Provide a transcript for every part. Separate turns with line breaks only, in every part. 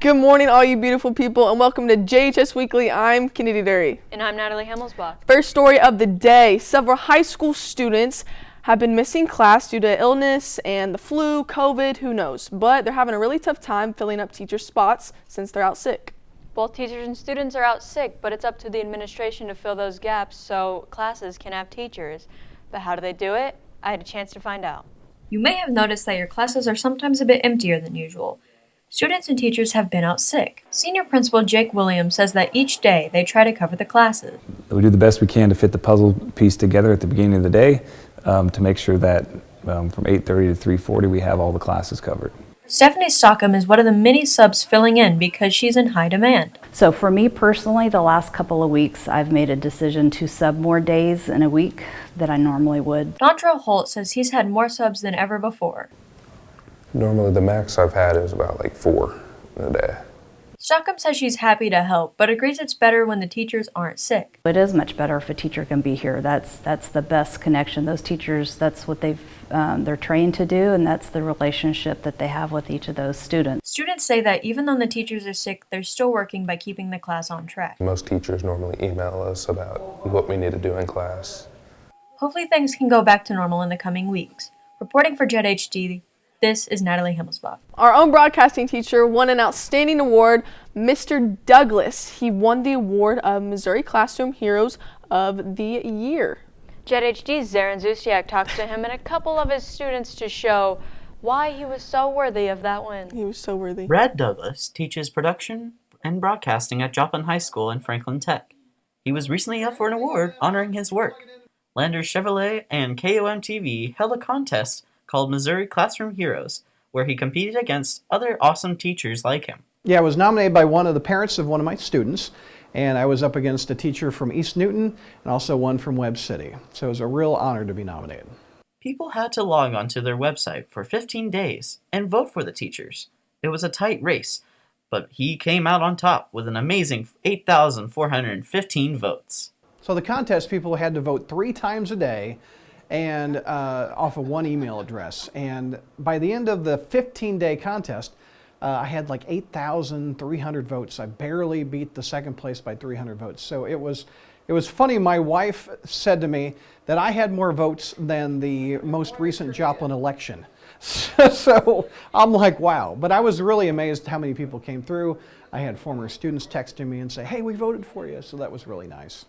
Good morning, all you beautiful people, and welcome to Jhs Weekly. I'm Kennedy Dury.
And I'm Natalie Himmelsbach.
First story of the day. Several high school students have been missing class due to illness and the flu, COVID, who knows. But they're having a really tough time filling up teacher spots since they're out sick.
Both teachers and students are out sick, but it's up to the administration to fill those gaps so classes can have teachers. But how do they do it? I had a chance to find out.
You may have noticed that your classes are sometimes a bit emptier than usual. Students and teachers have been out sick. Senior Principal Jake Williams says that each day they try to cover the classes.
We do the best we can to fit the puzzle piece together at the beginning of the day to make sure that from 8:30 to 3:40 we have all the classes covered.
Stephanie Stockham is one of the many subs filling in because she's in high demand.
So for me personally, the last couple of weeks, I've made a decision to sub more days in a week than I normally would.
Dontrell Holt says he's had more subs than ever before.
Normally the max I've had is about like 4 in a day.
Stockham says she's happy to help, but agrees it's better when the teachers aren't sick.
It is much better if a teacher can be here. That's the best connection. Those teachers, that's what they're trained to do, and that's the relationship that they have with each of those students.
Students say that even though the teachers are sick, they're still working by keeping the class on track.
Most teachers normally email us about what we need to do in class.
Hopefully things can go back to normal in the coming weeks. Reporting for Jet HD, this is Natalie Himmelsbach.
Our own broadcasting teacher won an outstanding award, Mr. Douglas. He won the award of Missouri Classroom Heroes of the Year.
Jet HD's Zarin Zustiak talked to him and a couple of his students to show why he was so worthy of that win.
He was so worthy.
Brad Douglas teaches production and broadcasting at Joplin High School and Franklin Tech. He was recently up for an award honoring his work. Landers Chevrolet and KOM-TV held a contest called Missouri Classroom Heroes, where he competed against other awesome teachers like him.
Yeah, I was nominated by one of the parents of one of my students, and I was up against a teacher from East Newton and also one from Webb City. So it was a real honor to be nominated.
People had to log onto their website for 15 days and vote for the teachers. It was a tight race, but he came out on top with an amazing 8,415 votes.
So the contest, people had to vote 3 times a day and off of one email address. And by the end of the 15-day contest, I had like 8,300 votes. I barely beat the second place by 300 votes. So it was funny. My wife said to me that I had more votes than the most recent Joplin election. So I'm like, wow. But I was really amazed how many people came through. I had former students texting me and say, hey, we voted for you. So that was really nice.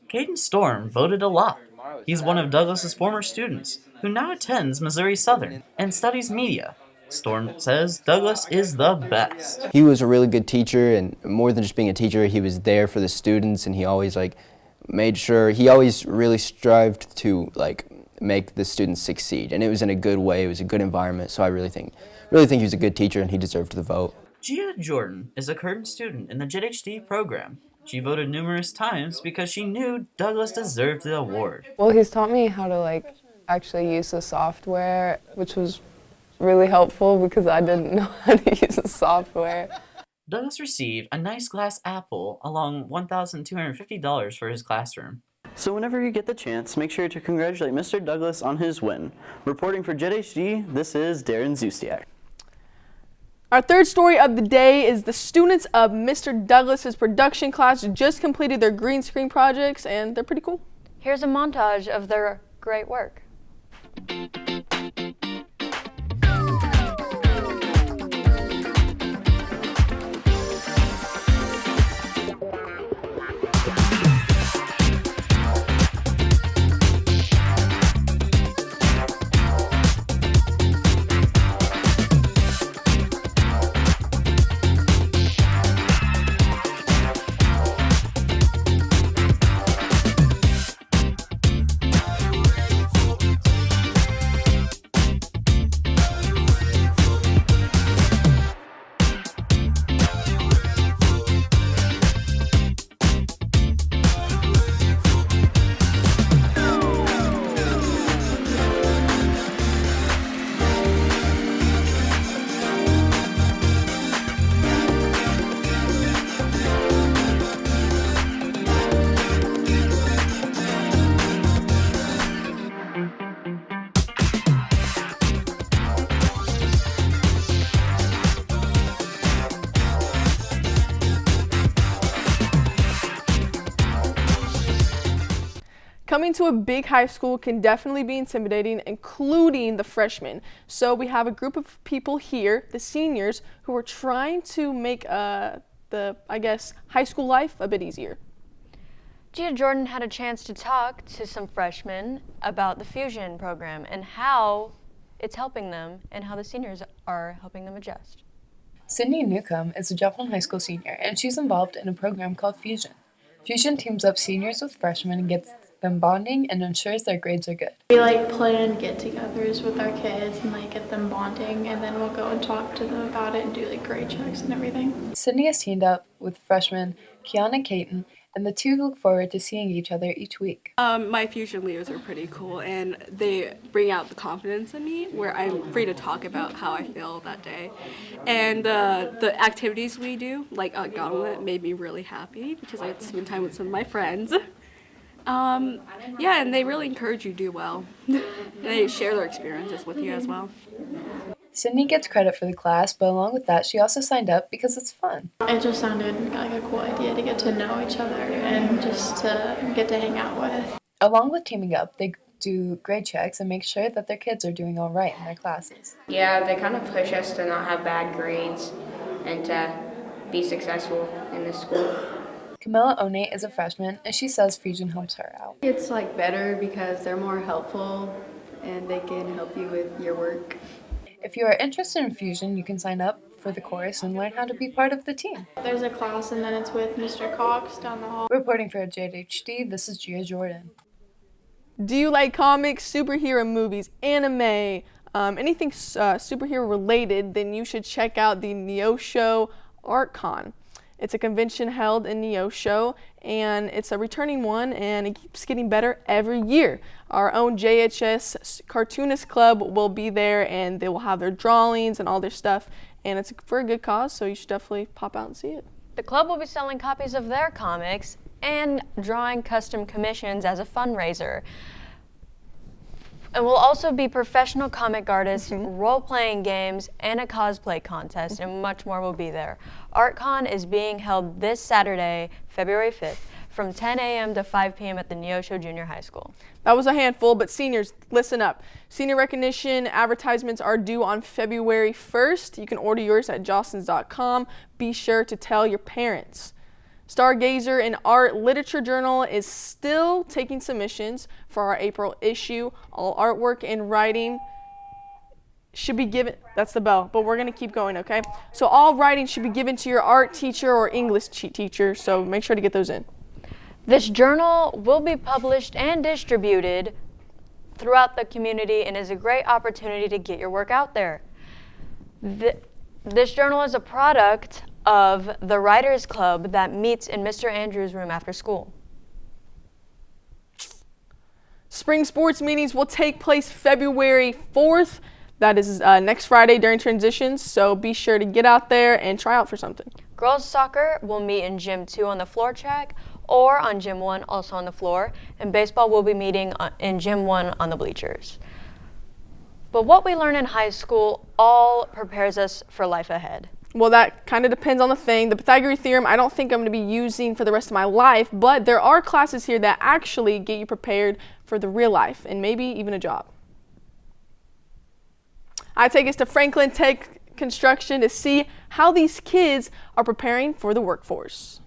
Caden Storm voted a lot. He's one of Douglas's former students, who now attends Missouri Southern and studies media. Storm says Douglas is the best.
He was a really good teacher, and more than just being a teacher, he was there for the students, and he always made sure, he always really strived to make the students succeed, and it was in a good way. It was a good environment, so I really think he was a good teacher, and he deserved the vote.
Gia Jordan is a current student in the JHD program. She voted numerous times because she knew Douglas deserved the award.
Well, he's taught me how to actually use the software, which was really helpful because I didn't know how to use the software.
Douglas received a nice glass apple along $1,250 for his classroom.
So whenever you get the chance, make sure to congratulate Mr. Douglas on his win. Reporting for Jet HD, this is Darren Zustiak.
Our third story of the day is the students of Mr. Douglas's production class just completed their green screen projects, and they're pretty cool.
Here's a montage of their great work.
Coming to a big high school can definitely be intimidating, including the freshmen. So we have a group of people here, the seniors, who are trying to make high school life a bit easier.
Gia Jordan had a chance to talk to some freshmen about the Fusion program and how it's helping them and how the seniors are helping them adjust.
Sydney Newcomb is a Joplin High School senior, and she's involved in a program called Fusion. Fusion teams up seniors with freshmen and gets them bonding and ensures their grades are good.
We plan get-togethers with our kids and get them bonding, and then we'll go and talk to them about it and do grade checks and everything.
Sydney has teamed up with freshmen Kiana Caton, and the two look forward to seeing each other each week.
My Fusion leaders are pretty cool, and they bring out the confidence in me where I'm free to talk about how I feel that day. And the activities we do, like Gauntlet, made me really happy because I had to spend time with some of my friends. And they really encourage you to do well. And they share their experiences with you as well.
Sydney gets credit for the class, but along with that, she also signed up because it's fun.
It just sounded like a cool idea to get to know each other and just to get to hang out with.
Along with teaming up, they do grade checks and make sure that their kids are doing all right in their classes.
Yeah, they kind of push us to not have bad grades and to be successful in this school.
Camilla Onate is a freshman, and she says Fusion helps her out.
It's better because they're more helpful and they can help you with your work.
If you are interested in Fusion, you can sign up for the course and learn how to be part of the team.
There's a class and then it's with Mr. Cox down the hall.
Reporting for JHD, this is Gia Jordan.
Do you like comics, superhero movies, anime, anything superhero related, then you should check out the Neosho ArtCon. It's a convention held in Neosho, and it's a returning one, and it keeps getting better every year. Our own JHS Cartoonist Club will be there, and they will have their drawings and all their stuff, and it's for a good cause, so you should definitely pop out and see it.
The club will be selling copies of their comics and drawing custom commissions as a fundraiser. And we'll also be professional comic artists, role-playing games, and a cosplay contest, and much more will be there. ArtCon is being held this Saturday, February 5th, from 10 a.m. to 5 p.m. at the Neosho Junior High School.
That was a handful, but seniors, listen up. Senior recognition advertisements are due on February 1st. You can order yours at jostens.com. Be sure to tell your parents. Stargazer and Art Literature Journal is still taking submissions for our April issue. All artwork and writing should be given, that's the bell, but we're gonna keep going, okay? So all writing should be given to your art teacher or English teacher, so make sure to get those in.
This journal will be published and distributed throughout the community and is a great opportunity to get your work out there. This journal is a product of the Writers Club that meets in Mr. Andrews' room after school.
Spring sports meetings will take place February 4th. That is next Friday during transitions, so be sure to get out there and try out for something.
Girls soccer will meet in Gym 2 on the floor track or on Gym 1 also on the floor, and baseball will be meeting in Gym 1 on the bleachers. But what we learn in high school all prepares us for life ahead.
Well, that kind of depends on the thing. The Pythagorean theorem, I don't think I'm going to be using for the rest of my life, but there are classes here that actually get you prepared for the real life and maybe even a job. I take us to Franklin Tech Construction to see how these kids are preparing for the workforce.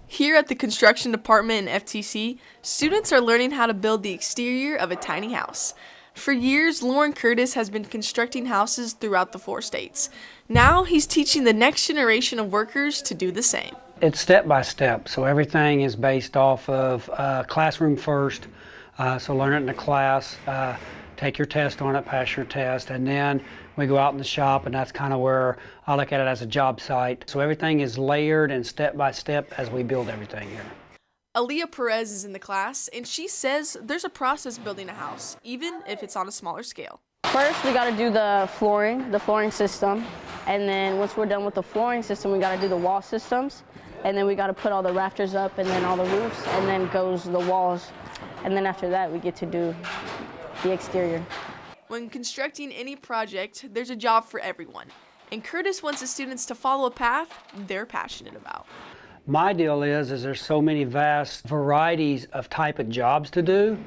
Here at the construction department in FTC, students are learning how to build the exterior of a tiny house. For years, Lauren Curtis has been constructing houses throughout the 4 states. Now he's teaching the next generation of workers to do the same.
It's step by step, so everything is based off of classroom first. So learn it in the class, take your test on it, pass your test, and then we go out in the shop, and that's kind of where I look at it as a job site. So everything is layered and step by step as we build everything here.
Aaliyah Perez is in the class, and she says there's a process building a house, even if it's on a smaller scale.
First, we got to do the flooring system, and then once we're done with the flooring system, we got to do the wall systems, and then we got to put all the rafters up, and then all the roofs, and then goes the walls, and then after that, we get to do the exterior.
When constructing any project, there's a job for everyone, and Curtis wants his students to follow a path they're passionate about.
My deal is there's so many vast varieties of type of jobs to do.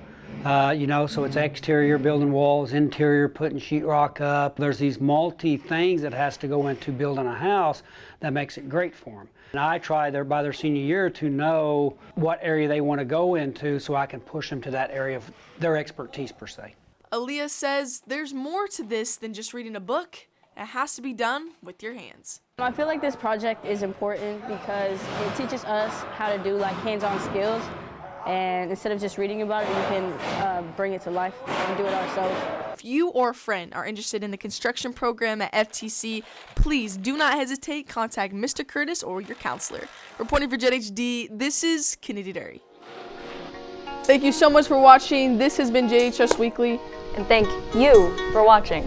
So it's exterior, building walls, interior, putting sheetrock up. There's these multi things that has to go into building a house that makes it great for them. And I try by their senior year to know what area they want to go into so I can push them to that area of their expertise per se.
Aaliyah says there's more to this than just reading a book. It has to be done with your hands.
I feel like this project is important because it teaches us how to do like hands-on skills. And instead of just reading about it, we can bring it to life and do it ourselves.
If you or a friend are interested in the construction program at FTC, please do not hesitate. Contact Mr. Curtis or your counselor. Reporting for JHD, this is Kennedy Derry. Thank you so much for watching. This has been Jhs Weekly.
And thank you for watching.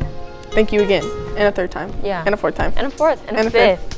Thank you again. And a third time.
Yeah.
And a fourth time.
And a fourth. And a fifth.